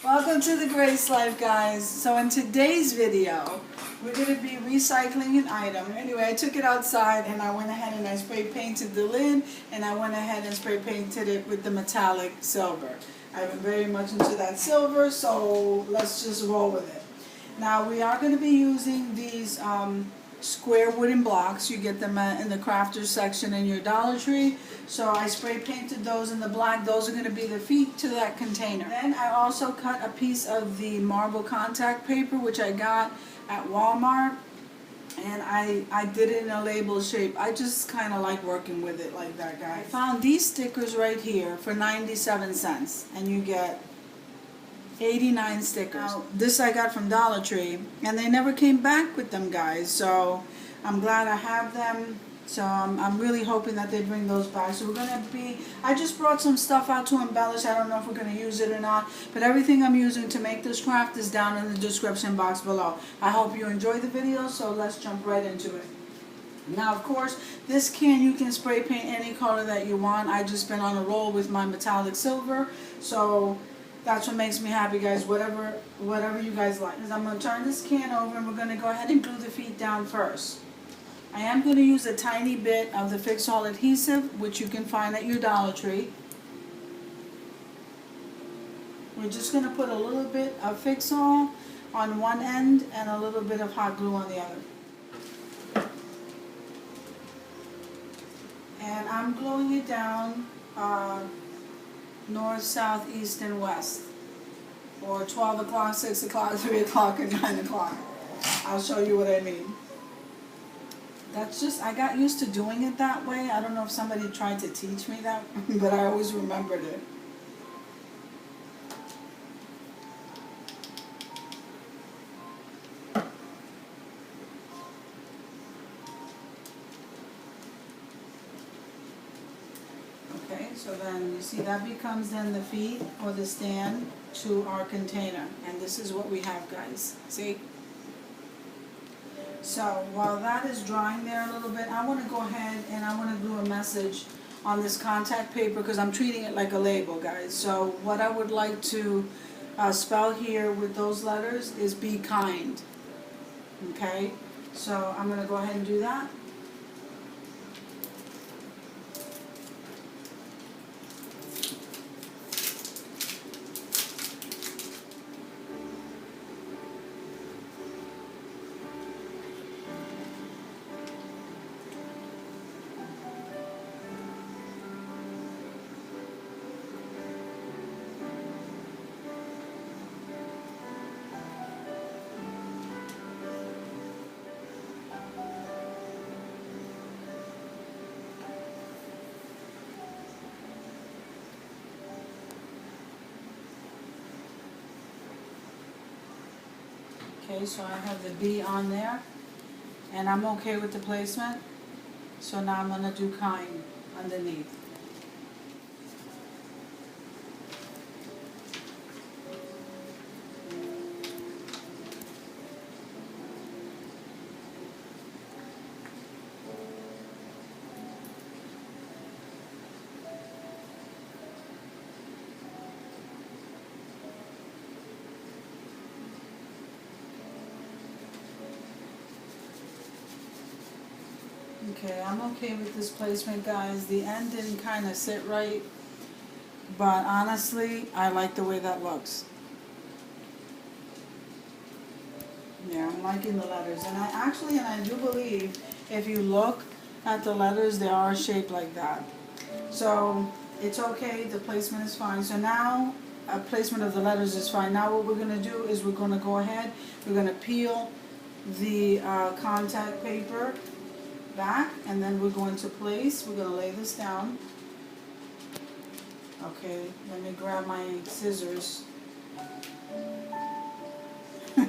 Welcome to the Grace Life, guys. So in today's video, we're going to be recycling an item. Anyway, I took it outside and I went ahead and I spray painted the lid, and I went ahead and spray painted it with the metallic silver. I've been very much into that silver, so let's just roll with it. Now we are going to be using these square wooden blocks. You get them in the crafters section in your Dollar Tree. So I spray painted those in the black. Those are going to be the feet to that container. Then I also cut a piece of the marble contact paper, which I got at Walmart, and I did it in a label shape. I just kind of like working with it like that, guys. I found these stickers right here for 97 cents, and you get 89 stickers. Now, this I got from Dollar Tree, and they never came back with them, guys, so I'm glad I have them. So I'm really hoping that they bring those back. So we're going to be, I just brought some stuff out to embellish. I don't know if we're going to use it or not, but everything I'm using to make this craft is down in the description box below. I hope you enjoy the video, so let's jump right into it. Now, of course, this can, you can spray paint any color that you want. I just been on a roll with my metallic silver, so that's what makes me happy, guys. Whatever you guys like. I'm going to turn this can over, and we're going to go ahead and glue the feet down first. I am going to use a tiny bit of the fix-all adhesive, which you can find at your Dollar Tree. We're just going to put a little bit of fix-all on one end and a little bit of hot glue on the other. And I'm gluing it down north, south, east, and west. Or 12 o'clock, 6 o'clock, 3 o'clock, and 9 o'clock. I'll show you what I mean. That's just, I got used to doing it that way. I don't know if somebody tried to teach me that, but I always remembered it. Okay, so then you see that becomes then the feet or the stand to our container. And this is what we have, guys. See? So while that is drying there a little bit, I want to go ahead and I want to do a message on this contact paper because I'm treating it like a label, guys. So what I would like to spell here with those letters is be kind. Okay? So I'm going to go ahead and do that. Okay, so I have the B on there, and I'm okay with the placement. So now I'm going to do kind underneath. Okay, I'm okay with this placement, guys. The end didn't kind of sit right, but honestly, I like the way that looks. Yeah, I'm liking the letters. And I do believe, if you look at the letters, they are shaped like that. So, it's okay, the placement is fine. So now, placement of the letters is fine. Now what we're going to do is we're going to go ahead, we're going to peel the contact paper back, and then we're going to place, we're going to lay this down. Okay, let me grab my scissors. I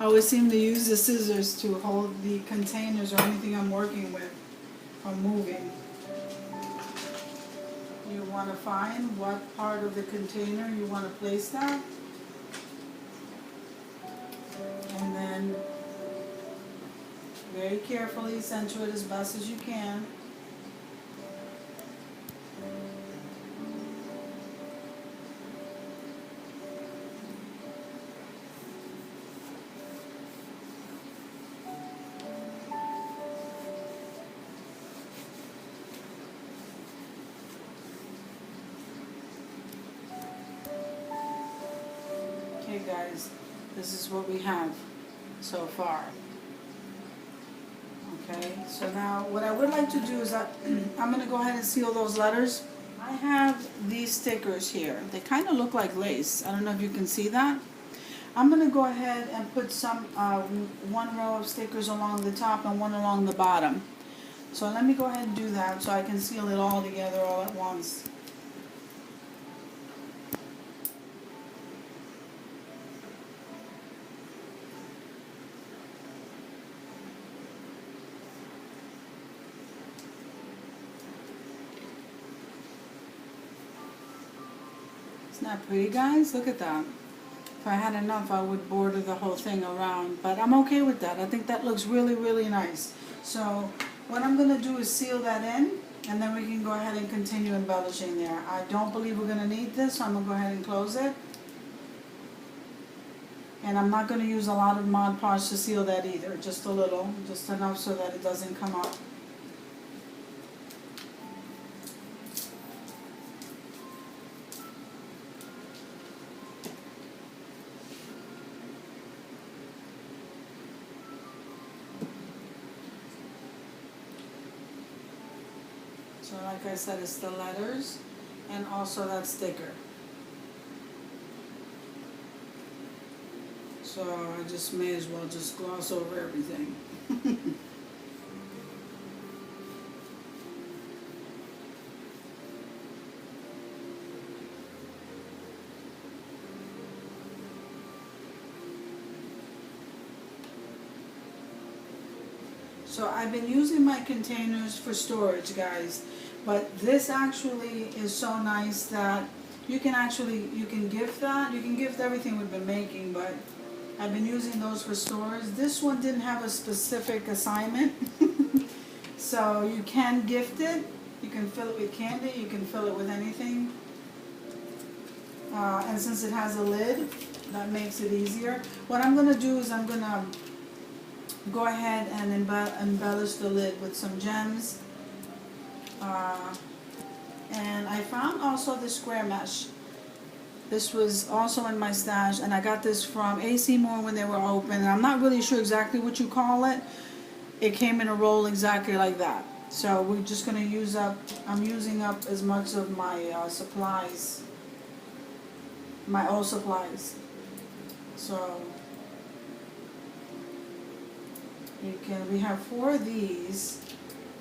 always seem to use the scissors to hold the containers or anything I'm working with from moving. You want to find what part of the container you want to place that, and then very carefully center it as best as you can. guys, this is what we have so far. Okay, so now what I would like to do is I'm going to go ahead and seal those letters. I have these stickers here. They kind of look like lace. I don't know if you can see that. I'm going to go ahead and put some one row of stickers along the top and one along the bottom. So let me go ahead and do that so I can seal it all together all at once. Isn't that pretty, guys? Look at that. If I had enough, I would border the whole thing around, but I'm okay with that. I think that looks really, really nice. So what I'm going to do is seal that in, and then we can go ahead and continue embellishing there. I don't believe we're going to need this, so I'm going to go ahead and close it. And I'm not going to use a lot of Mod Podge to seal that either, just a little, just enough so that it doesn't come up. So like I said, it's the letters and also that sticker. So I just may as well just gloss over everything. So I've been using my containers for storage, guys, but this actually is so nice that you can gift that. You can gift everything we've been making, but I've been using those for storage. This one didn't have a specific assignment, so you can gift it. You can fill it with candy, you can fill it with anything. And since it has a lid, that makes it easier. What I'm going to do is I'm going to go ahead and embellish the lid with some gems. And I found also the square mesh. This was also in my stash, and I got this from AC Moore when they were open. And I'm not really sure exactly what you call it. It came in a roll exactly like that. So we're just going to use up, I'm using up as much of my supplies, my old supplies. So we have 4 of these,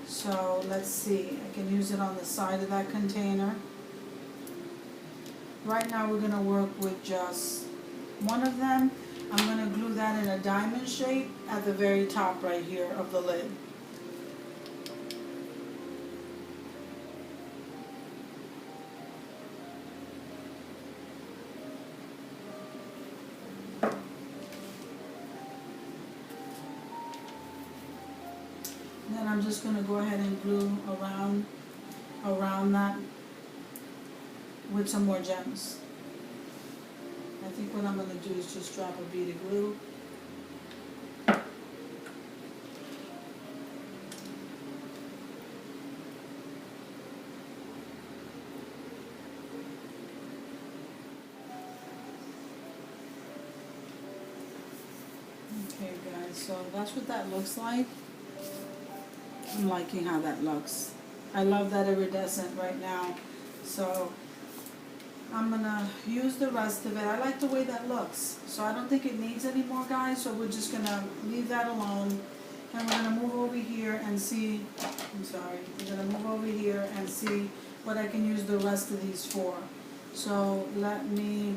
so let's see, I can use it on the side of that container. Right now we're going to work with just one of them. I'm going to glue that in a diamond shape at the very top right here of the lid. Then I'm just going to go ahead and glue around that with some more gems. I think what I'm going to do is just drop a bead of glue. Okay guys, so that's what that looks like. I'm liking how that looks. I love that iridescent right now. So I'm gonna use the rest of it. I like the way that looks. So I don't think it needs any more, guys. So we're just gonna leave that alone. And we're gonna move over here and see, we're gonna move over here and see what I can use the rest of these for. So let me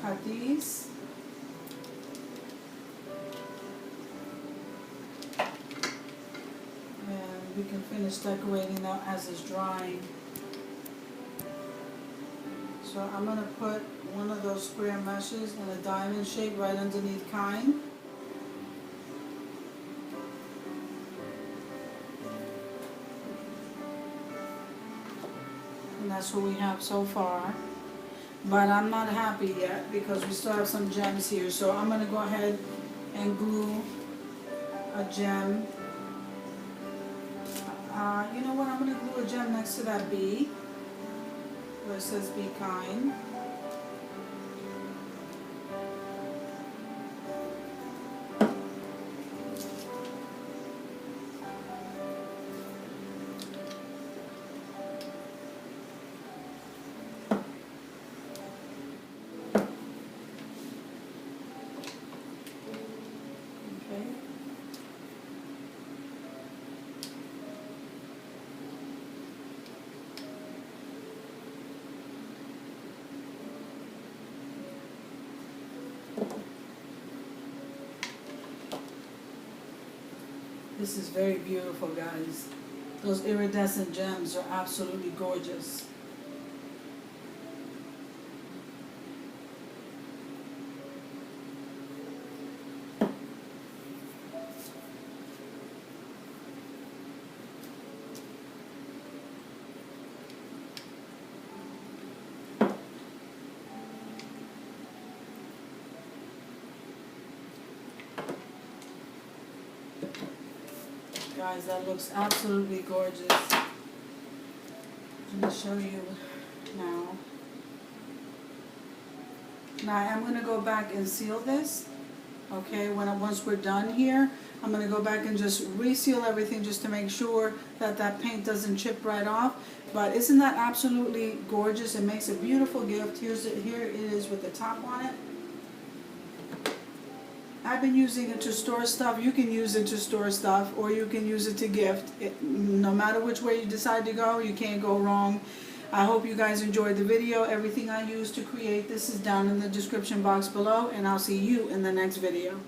cut these. We can finish decorating now as it's drying. So I'm going to put one of those square meshes in a diamond shape right underneath Kind. And that's what we have so far. But I'm not happy yet because we still have some gems here. So I'm going to go ahead and glue a gem. You know what, I'm going to glue a gem next to that B, where it says Be Kind. This is very beautiful, guys. Those iridescent gems are absolutely gorgeous. Guys, that looks absolutely gorgeous. I'm going to show you now. Now I'm going to go back and seal this. Okay, once we're done here, I'm going to go back and just reseal everything just to make sure that that paint doesn't chip right off. But isn't that absolutely gorgeous? It makes a beautiful gift. Here it is with the top on it. I've been using it to store stuff. You can use it to store stuff, or you can use it to gift. No matter which way you decide to go, you can't go wrong. I hope you guys enjoyed the video. Everything I used to create this is down in the description box below, and I'll see you in the next video.